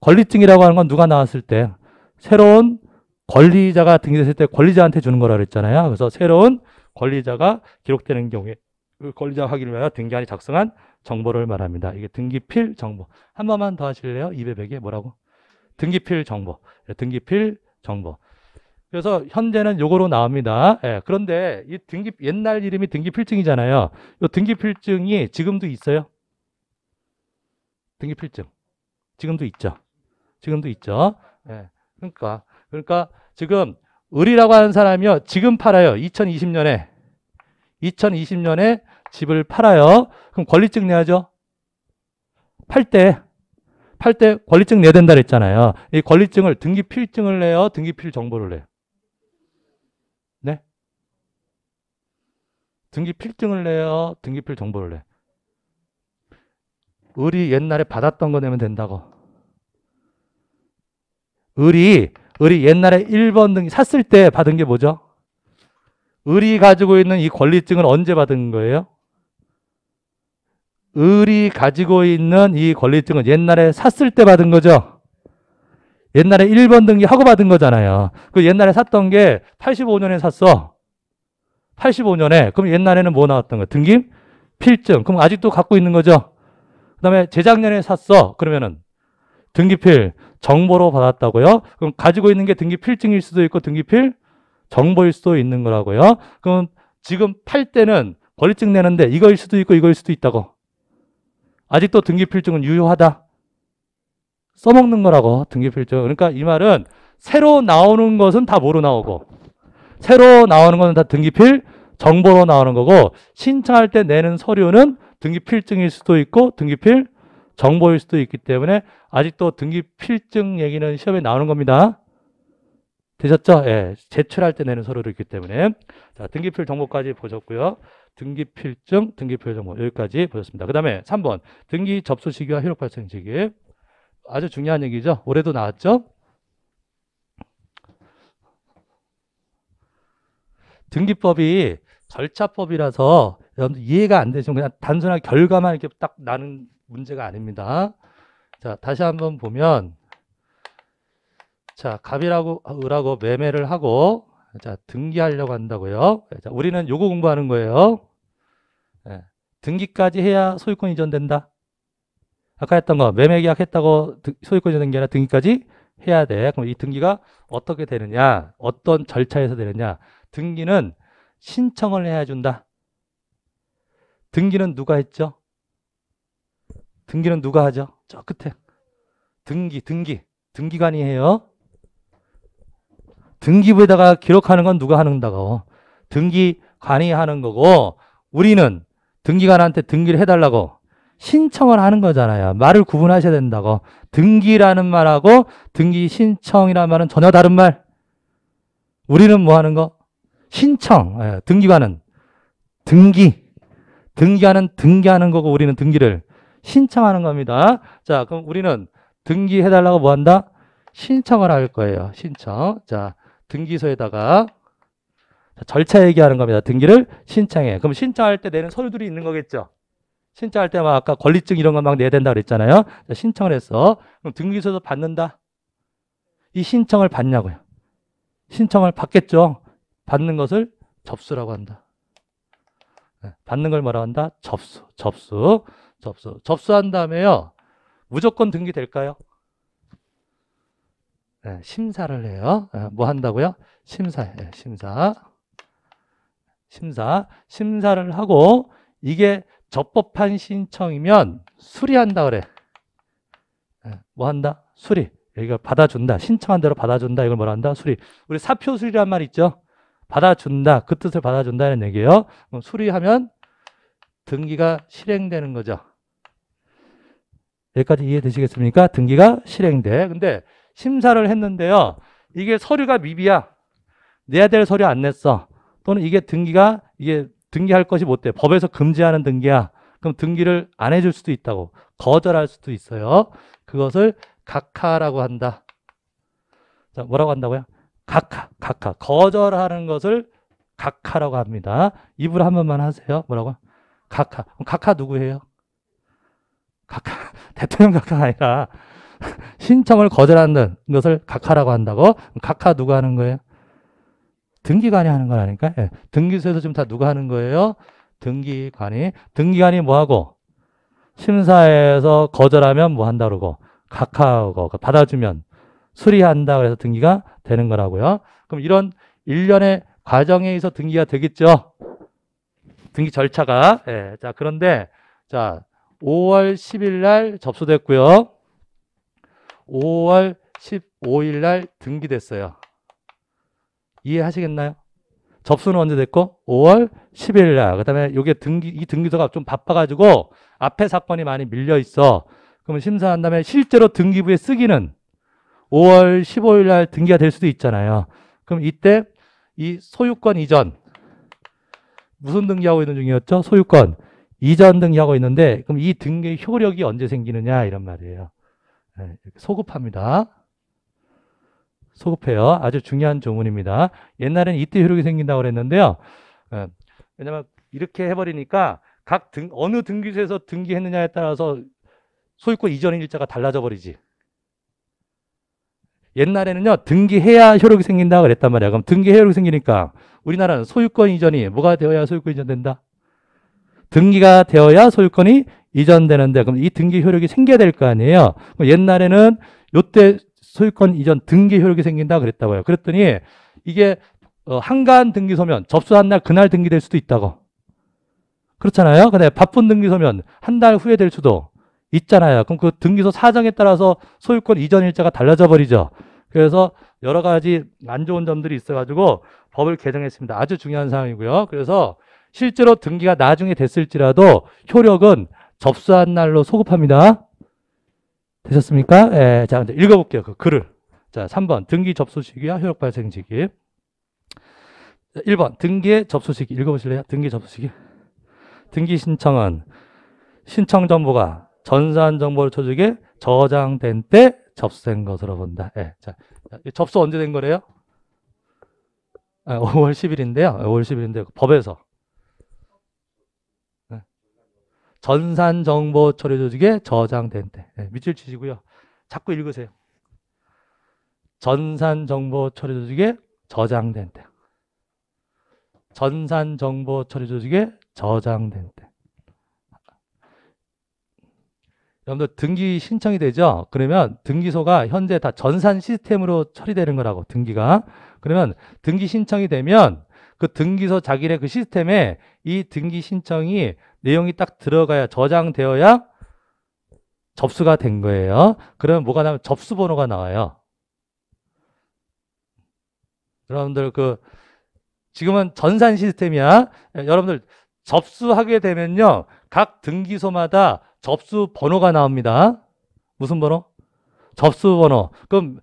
권리증이라고 하는 건 누가 나왔을 때 새로운 권리자가 등기됐을 때 권리자한테 주는 거라 그랬잖아요. 그래서 새로운 권리자가 기록되는 경우에 그 권리자 확인을 위하여 등기한이 작성한 정보를 말합니다. 이게 등기필 정보. 한 번만 더 하실래요? 200에 뭐라고? 등기필 정보. 등기필 정보. 그래서 현재는 요거로 나옵니다. 예, 그런데 이 등기 옛날 이름이 등기필증이잖아요. 요 등기필증이 지금도 있어요. 등기필증 지금도 있죠. 지금도 있죠. 예, 그러니까 지금 을이라고 하는 사람이요. 지금 팔아요. 2020년에 집을 팔아요. 그럼 권리증 내야죠. 팔 때 권리증 내야 된다 그랬잖아요. 이 권리증을 등기필증을 내요. 등기필 정보를 내요. 네? 등기필증을 내요. 등기필 정보를 내. 을이 옛날에 받았던 거 내면 된다고. 을이 옛날에 1번 등기 샀을 때 받은 게 뭐죠? 을이 가지고 있는 이 권리증은 언제 받은 거예요? 을이 가지고 있는 이 권리증은 옛날에 샀을 때 받은 거죠. 옛날에 1번 등기 하고 받은 거잖아요. 그 옛날에 샀던 게 85년에 샀어. 85년에. 그럼 옛날에는 뭐 나왔던 거야? 등기 필증. 그럼 아직도 갖고 있는 거죠. 그 다음에 재작년에 샀어. 그러면은 등기필 정보로 받았다고요. 그럼 가지고 있는 게 등기필증일 수도 있고 등기필 정보일 수도 있는 거라고요. 그럼 지금 팔 때는 권리증 내는데 이거일 수도 있고 이거일 수도 있다고. 아직도 등기필증은 유효하다. 써먹는 거라고 등기필증. 그러니까 이 말은 새로 나오는 것은 다 뭐로 나오고 새로 나오는 것은 다 등기필 정보로 나오는 거고 신청할 때 내는 서류는 등기필증일 수도 있고 등기필 정보일 수도 있기 때문에 아직도 등기필증 얘기는 시험에 나오는 겁니다. 되셨죠? 예, 제출할 때 내는 서류로 있기 때문에. 자, 등기필 정보까지 보셨고요. 등기필증, 등기필 정보 여기까지 보셨습니다. 그 다음에 3번 등기 접수 시기와 효력 발생 시기. 아주 중요한 얘기죠. 올해도 나왔죠? 등기법이 절차법이라서 여러분들 이해가 안 되시면 그냥 단순한 결과만 이렇게 딱 나는 문제가 아닙니다. 자, 다시 한번 보면 자, 갑이라고 을하고 매매를 하고 자, 등기하려고 한다고요. 자, 우리는 요거 공부하는 거예요. 네. 등기까지 해야 소유권 이전된다. 아까 했던 거 매매 계약했다고 소유권 이전된 게 아니라 등기까지 해야 돼. 그럼 이 등기가 어떻게 되느냐? 어떤 절차에서 되느냐? 등기는 신청을 해야 준다. 등기는 누가 했죠? 등기는 누가 하죠? 저 끝에 등기관이 해요. 등기부에다가 기록하는 건 누가 하는다고? 등기관이 하는 거고 우리는 등기관한테 등기를 해달라고 신청을 하는 거잖아요. 말을 구분하셔야 된다고. 등기라는 말하고 등기 신청이라는 말은 전혀 다른 말. 우리는 뭐 하는 거? 신청. 예, 등기관은 등기관은 등기하는 거고 우리는 등기를 신청하는 겁니다. 자, 그럼 우리는 등기해달라고 뭐 한다? 신청을 할 거예요. 신청. 자, 등기소에다가 절차 얘기하는 겁니다. 등기를 신청해. 그럼 신청할 때 내는 서류들이 있는 거겠죠. 신청할 때 막 아까 권리증 이런 거 막 내야 된다 그랬잖아요. 자, 신청을 했어. 그럼 등기소에서 받는다. 이 신청을 받냐고요. 신청을 받겠죠. 받는 것을 접수라고 한다. 네, 받는 걸 뭐라고 한다? 접수한 다음에요. 무조건 등기될까요? 네, 심사를 해요. 뭐 한다고요? 심사를 하고 이게 적법한 신청이면 수리한다 그래. 뭐 한다? 수리. 여기가 받아준다. 신청한 대로 받아준다. 이걸 뭐라 한다? 수리. 우리 사표 수리란 말 있죠? 받아준다. 그 뜻을 받아준다는 얘기예요. 그럼 수리하면 등기가 실행되는 거죠. 여기까지 이해되시겠습니까? 등기가 실행돼. 근데 심사를 했는데요. 이게 서류가 미비야. 내야 될 서류 안 냈어. 또는 이게 등기할 것이 못 돼. 법에서 금지하는 등기야. 그럼 등기를 안 해줄 수도 있다고. 거절할 수도 있어요. 그것을 각하라고 한다. 자, 뭐라고 한다고요? 각하. 거절하는 것을 각하라고 합니다. 입으로 한 번만 하세요. 뭐라고? 각하. 그럼 각하 누구예요? 각하. 대통령 각하가 아니라 신청을 거절하는 것을 각하라고 한다고? 각하 누가 하는 거예요? 등기관이 하는 거라니까. 예. 등기소에서 지금 다 누가 하는 거예요? 등기관이 뭐하고? 심사에서 거절하면 뭐 한다 그러고 각하하고 받아주면 수리한다 그래서 등기가 되는 거라고요. 그럼 이런 일련의 과정에 의해서 등기가 되겠죠. 등기 절차가. 예, 자, 그런데 자, 5월 10일 날 접수됐고요. 5월 15일 날 등기됐어요. 이해하시겠나요? 접수는 언제 됐고? 5월 10일 날. 그다음에 요게 이 등기소가 좀 바빠가지고 앞에 사건이 많이 밀려 있어. 그러면 심사한 다음에 실제로 등기부에 쓰기는 5월 15일 날 등기가 될 수도 있잖아요. 그럼 이때 이 소유권 이전 무슨 등기하고 있는 중이었죠? 소유권 이전 등기하고 있는데 그럼 이 등기 효력이 언제 생기느냐 이런 말이에요. 네, 소급합니다. 소급해요. 아주 중요한 조문입니다. 옛날에는 이때 효력이 생긴다고 그랬는데요. 왜냐면 이렇게 해버리니까 어느 등기소에서 등기했느냐에 따라서 소유권 이전 일자가 달라져 버리지. 옛날에는요, 등기해야 효력이 생긴다고 그랬단 말이야. 그럼 등기해야 효력이 생기니까 우리나라는 소유권 이전이 뭐가 되어야 소유권 이전된다? 등기가 되어야 소유권이 이전되는데 그럼 이 등기 효력이 생겨야 될 거 아니에요. 그럼 옛날에는 요때 소유권 이전 등기 효력이 생긴다 그랬다고요. 그랬더니 이게 한가한 등기소면 접수한 날 그날 등기될 수도 있다고. 그렇잖아요. 근데 바쁜 등기소면 한 달 후에 될 수도 있잖아요. 그럼 그 등기소 사정에 따라서 소유권 이전 일자가 달라져 버리죠. 그래서 여러 가지 안 좋은 점들이 있어가지고 법을 개정했습니다. 아주 중요한 사항이고요. 그래서 실제로 등기가 나중에 됐을지라도 효력은 접수한 날로 소급합니다. 되셨습니까? 예, 자, 읽어볼게요. 그 글을. 자, 3번 등기 접수 시기와 효력 발생 시기. 1번 등기의 접수 시기. 읽어보실래요? 등기 접수 시기. 등기 신청은 신청 정보가 전산 정보를 조직에 저장된 때 접수된 것으로 본다. 예, 자, 접수 언제 된 거래요? 5월 10일인데요. 5월 10일인데 법에서 전산 정보 처리 조직에 저장된 때. 네, 밑줄 치시고요. 자꾸 읽으세요. 전산 정보 처리 조직에 저장된 때. 전산 정보 처리 조직에 저장된 때. 여러분들 등기 신청이 되죠? 그러면 등기소가 현재 다 전산 시스템으로 처리되는 거라고, 등기가. 그러면 등기 신청이 되면 그 등기소 자기네 그 시스템에 이 등기 신청이 내용이 딱 들어가야, 저장되어야 접수가 된 거예요. 그러면 뭐가 나오면 접수번호가 나와요. 여러분들 지금은 전산 시스템이야. 여러분들 접수하게 되면요, 각 등기소마다 접수 번호가 나옵니다. 무슨 번호? 접수 번호. 그럼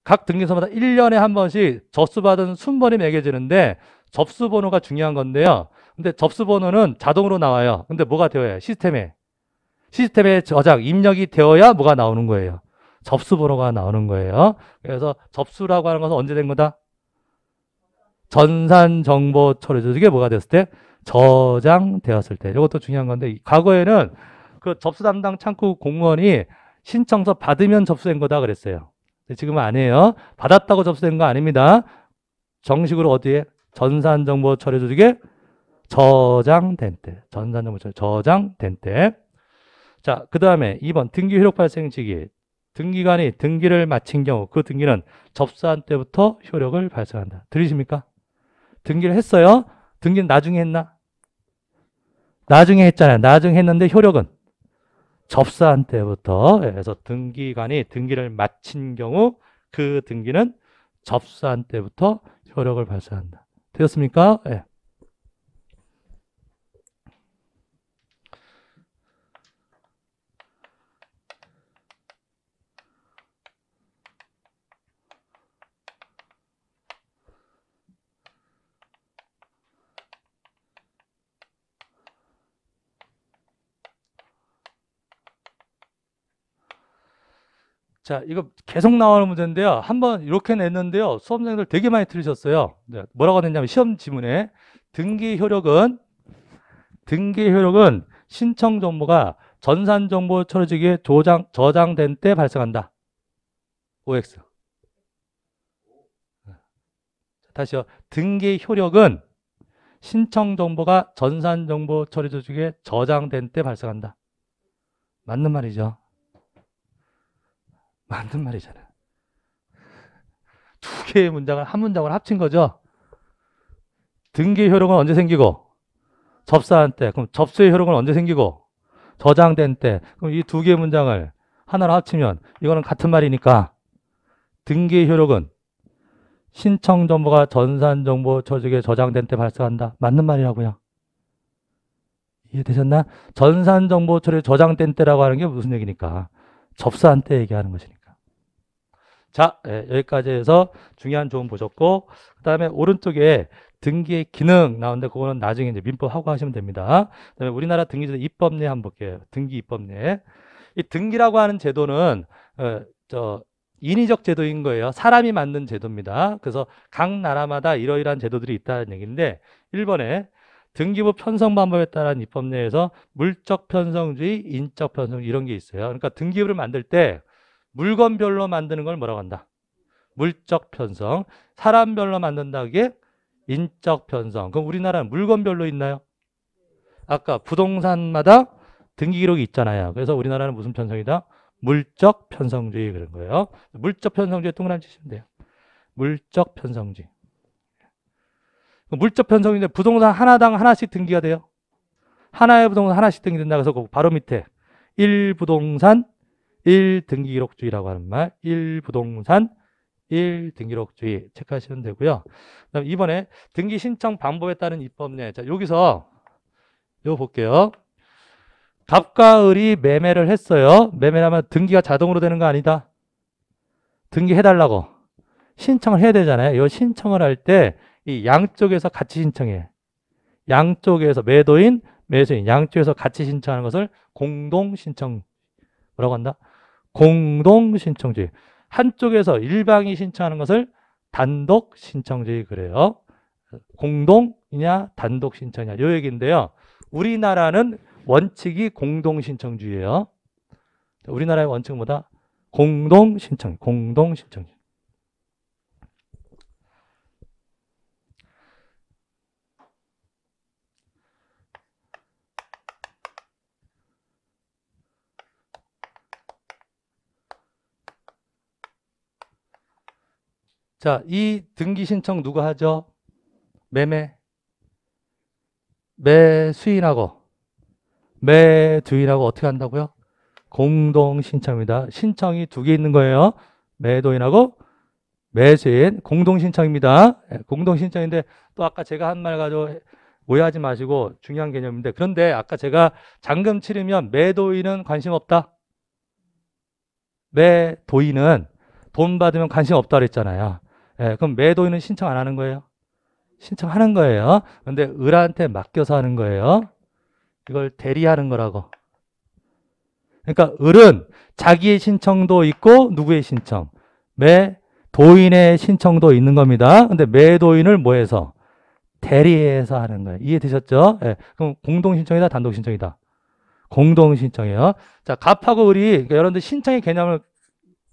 각 등기소마다 1년에 한 번씩 접수받은 순번이 매겨지는데 접수 번호가 중요한 건데요. 근데 접수 번호는 자동으로 나와요. 근데 뭐가 되어야 해요? 시스템에 저장, 입력이 되어야 뭐가 나오는 거예요? 접수 번호가 나오는 거예요. 그래서 접수라고 하는 것은 언제 된 거다? 전산 정보 처리 조직에 뭐가 됐을 때? 저장되었을 때. 이것도 중요한 건데, 과거에는 그 접수 담당 창구 공무원이 신청서 받으면 접수된 거다 그랬어요. 지금은 아니에요. 받았다고 접수된 거 아닙니다. 정식으로 어디에? 전산 정보 처리 조직에 저장된 때. 전산 정보 처리 저장된 때. 자, 그 다음에 2번 등기 효력 발생 시기. 등기관이 등기를 마친 경우 그 등기는 접수한 때부터 효력을 발생한다. 들리십니까? 등기를 했어요. 등기는 나중에 했나? 나중에 했잖아요. 나중에 했는데 효력은 접수한 때부터. 그래서 등기관이 등기를 마친 경우 그 등기는 접수한 때부터 효력을 발생한다. 되었습니까? 네. 자, 이거 계속 나오는 문제인데요. 한번 이렇게 냈는데요. 수험생들 되게 많이 틀리셨어요. 네, 뭐라고 냈냐면 시험 지문에 등기 효력은 신청 정보가 전산 정보 처리지기에 저장된 때 발생한다. OX. 다시요. 등기 효력은 신청 정보가 전산 정보 처리 조직에 저장된 때 발생한다. 맞는 말이죠. 맞는 말이잖아요. 두 개의 문장을 한 문장으로 합친 거죠. 등기 효력은 언제 생기고? 접수한 때. 그럼 접수의 효력은 언제 생기고? 저장된 때. 그럼 이 두 개의 문장을 하나로 합치면 이거는 같은 말이니까 등기 효력은 신청 정보가 전산정보 조직에 저장된 때 발생한다. 맞는 말이라고요. 이해되셨나? 전산정보 처리에 저장된 때라고 하는 게 무슨 얘기니까? 접수한 때 얘기하는 것이니까. 자, 여기까지 해서 중요한 조언 보셨고, 그 다음에 오른쪽에 등기의 기능 나오는데 그거는 나중에 이제 민법하고 하시면 됩니다. 그 다음에 우리나라 등기제도 입법례 한번 볼게요. 등기 입법례. 이 등기라고 하는 제도는 인위적 제도인 거예요. 사람이 만든 제도입니다. 그래서 각 나라마다 이러이러한 제도들이 있다는 얘기인데 1번에 등기부 편성 방법에 따른 입법례에서 물적 편성주의, 인적 편성주의 이런 게 있어요. 그러니까 등기부를 만들 때 물건별로 만드는 걸 뭐라고 한다? 물적 편성. 사람별로 만든다기에 인적 편성. 그럼 우리나라는 물건별로 있나요? 아까 부동산마다 등기 기록이 있잖아요. 그래서 우리나라는 무슨 편성이다? 물적 편성주의 그런 거예요. 물적 편성주의 동그라미 치시면 돼요. 물적 편성주의. 물적 편성인데 부동산 하나당 하나씩 등기가 돼요. 하나의 부동산 하나씩 등기된다. 그래서 바로 밑에 1부동산 1등기기록주의라고 하는 말. 1부동산 1등기기록주의 체크하시면 되고요. 그다음 이번에 등기 신청 방법에 따른 입법례. 자, 여기서 이거 볼게요. 갑과 을이 매매를 했어요. 매매하면 등기가 자동으로 되는 거 아니다. 등기해달라고 신청을 해야 되잖아요. 이 신청을 할 때 이 양쪽에서 같이 신청해. 양쪽에서 매도인, 매수인 양쪽에서 같이 신청하는 것을 공동신청 뭐라고 한다? 공동신청주의. 한쪽에서 일방이 신청하는 것을 단독신청주의 그래요. 공동이냐 단독신청이냐 이 얘기인데요. 우리나라는 원칙이 공동신청주의예요. 우리나라의 원칙은 뭐다? 공동신청, 공동신청주의. 자, 이 등기 신청 누가 하죠? 매수인하고 매도인하고 어떻게 한다고요? 공동신청입니다. 신청이 두 개 있는 거예요. 매도인하고 매수인 공동신청입니다. 공동신청인데 또 아까 제가 한 말 가지고 오해하지 마시고 중요한 개념인데 그런데 아까 제가 잔금 치르면 매도인은 관심 없다. 매도인은 돈 받으면 관심 없다 그랬잖아요. 그럼 매도인은 신청 안 하는 거예요? 신청하는 거예요. 그런데 을한테 맡겨서 하는 거예요. 이걸 대리하는 거라고. 그러니까 을은 자기의 신청도 있고 누구의 신청? 매도인의 신청도 있는 겁니다. 근데 매도인을 뭐 해서? 대리해서 하는 거예요. 이해되셨죠? 그럼 공동신청이다 단독신청이다? 공동신청이에요. 자, 갑하고 을이 그러니까 여러분들 신청의 개념을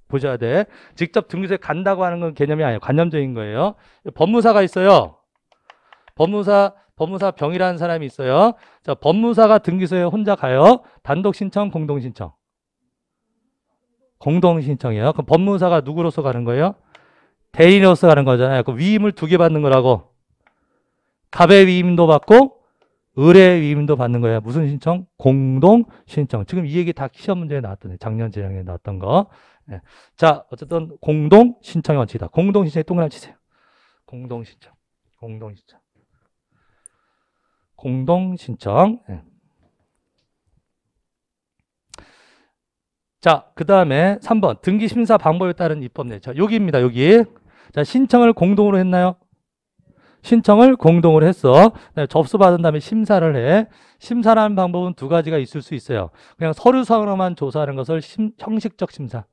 보셔야 돼. 직접 등기소에 간다고 하는 건 개념이 아니에요. 관념적인 거예요. 법무사가 있어요. 법무사 병이라는 사람이 있어요. 자, 법무사가 등기소에 혼자 가요. 단독 신청, 공동 신청. 공동 신청이에요. 그럼 법무사가 누구로서 가는 거예요? 대리인으로서 가는 거잖아요. 그 위임을 두 개 받는 거라고. 갑의 위임도 받고 을의 위임도 받는 거예요. 무슨 신청? 공동 신청. 지금 이 얘기 다 시험 문제에 나왔던 작년 재작년에 나왔던 거. 자, 어쨌든 공동 신청의 원칙이다. 공동 신청에 동그라미 치세요. 공동 신청. 공동 신청. 공동 신청. 자, 그 다음에 3번 등기 심사 방법에 따른 입법례. 자, 여기입니다. 여기. 자, 신청을 공동으로 했나요? 신청을 공동으로 했어. 접수받은 다음에 심사를 해. 심사라는 방법은 두 가지가 있을 수 있어요. 그냥 서류상으로만 조사하는 것을 형식적 심사.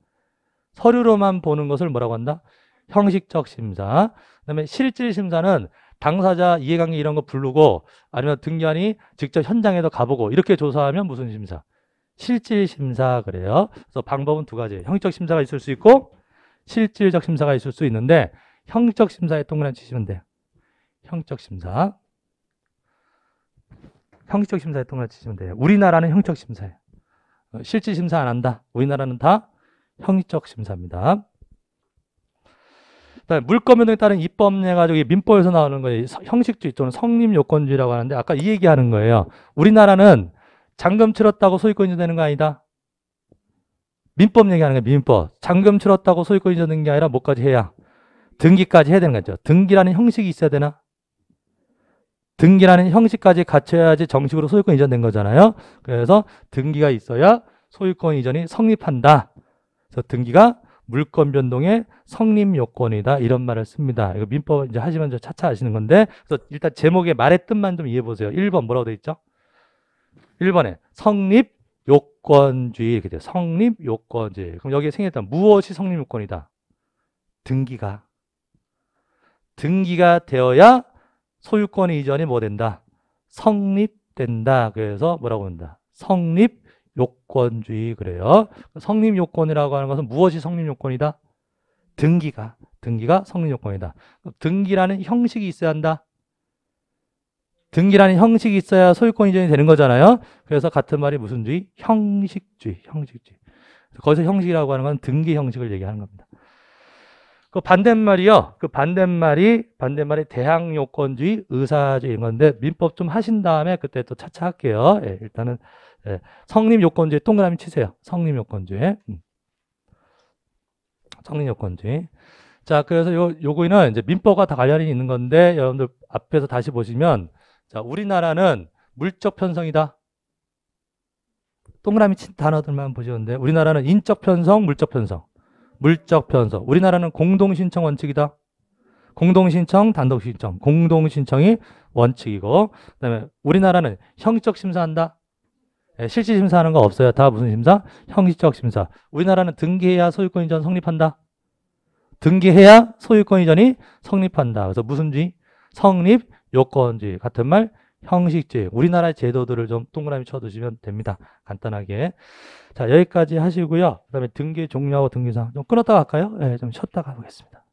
서류로만 보는 것을 뭐라고 한다? 형식적 심사. 그다음에 실질 심사는 당사자 이해관계 이런 거 부르고 아니면 등기관이 직접 현장에도 가보고 이렇게 조사하면 무슨 심사? 실질 심사 그래요. 그래서 방법은 두 가지. 형식적 심사가 있을 수 있고 실질적 심사가 있을 수 있는데 형식적 심사에 동그라미 치시면 돼요. 형식적 심사. 형식적 심사에 동그라미 치시면 돼요. 우리나라는 형식적 심사예요. 실질 심사 안 한다. 우리나라는 다 형식적 심사입니다. 그다음에 물권 변동에 따른 입법령 가지고 민법에서 나오는 거예요. 형식주의 또는 성립요건주의라고 하는데 아까 이 얘기하는 거예요. 우리나라는 잔금 치렀다고 소유권 이전되는 거 아니다. 민법 얘기하는 거예요. 민법. 잔금 치렀다고 소유권 이전되는 게 아니라 뭐까지 해야? 등기까지 해야 되는 거죠. 등기라는 형식이 있어야 되나? 등기라는 형식까지 갖춰야지 정식으로 소유권 이전된 거잖아요. 그래서 등기가 있어야 소유권 이전이 성립한다. 그래서 등기가 물권 변동의 성립 요건이다. 이런 말을 씁니다. 이거 민법 이제 하시면 이제 차차 아시는 건데, 그래서 일단 제목의 말의 뜻만 좀 이해해 보세요. 1번 뭐라고 돼 있죠? 1번에 성립 요건주의 이렇게 돼요. 성립 요건주의. 그럼 여기에 생겼던 무엇이 성립 요건이다? 등기가 되어야 소유권 이전이 뭐 된다? 성립된다. 그래서 뭐라고 한다? 성립 요건주의 그래요. 성립 요건이라고 하는 것은 무엇이 성립 요건이다? 등기가 성립 요건이다. 등기라는 형식이 있어야 한다. 등기라는 형식이 있어야 소유권 이전이 되는 거잖아요. 그래서 같은 말이 무슨 주의? 형식주의. 거기서 형식이라고 하는 건 등기 형식을 얘기하는 겁니다. 그 반대말이요. 그 반대말이 대항요건주의, 의사주의인 건데 민법 좀 하신 다음에 그때 또 차차 할게요. 예, 일단은 예, 성립요건주의 동그라미 치세요. 성립요건주의. 성립요건주의. 자, 그래서 요거는 이제 민법과 다 관련이 있는 건데 여러분들 앞에서 다시 보시면 자, 우리나라는 물적 편성이다. 동그라미 친 단어들만 보시는데 우리나라는 인적 편성, 물적 편성. 물적 편성. 우리나라는 공동신청 원칙이다. 공동신청, 단독신청. 공동신청이 원칙이고 그다음에 우리나라는 형식적 심사한다. 예, 실질 심사하는 거 없어요. 다 무슨 심사? 형식적 심사. 우리나라는 등기해야 소유권 이전 성립한다. 등기해야 소유권 이전이 성립한다. 그래서 무슨 주의? 성립 요건주의. 같은 말 형식주의. 우리나라의 제도들을 좀 동그라미 쳐두시면 됩니다. 간단하게. 자, 여기까지 하시고요. 그 다음에 등기 종료하고 등기사항 좀 끊었다가 할까요? 네, 좀 쉬었다가 하겠습니다.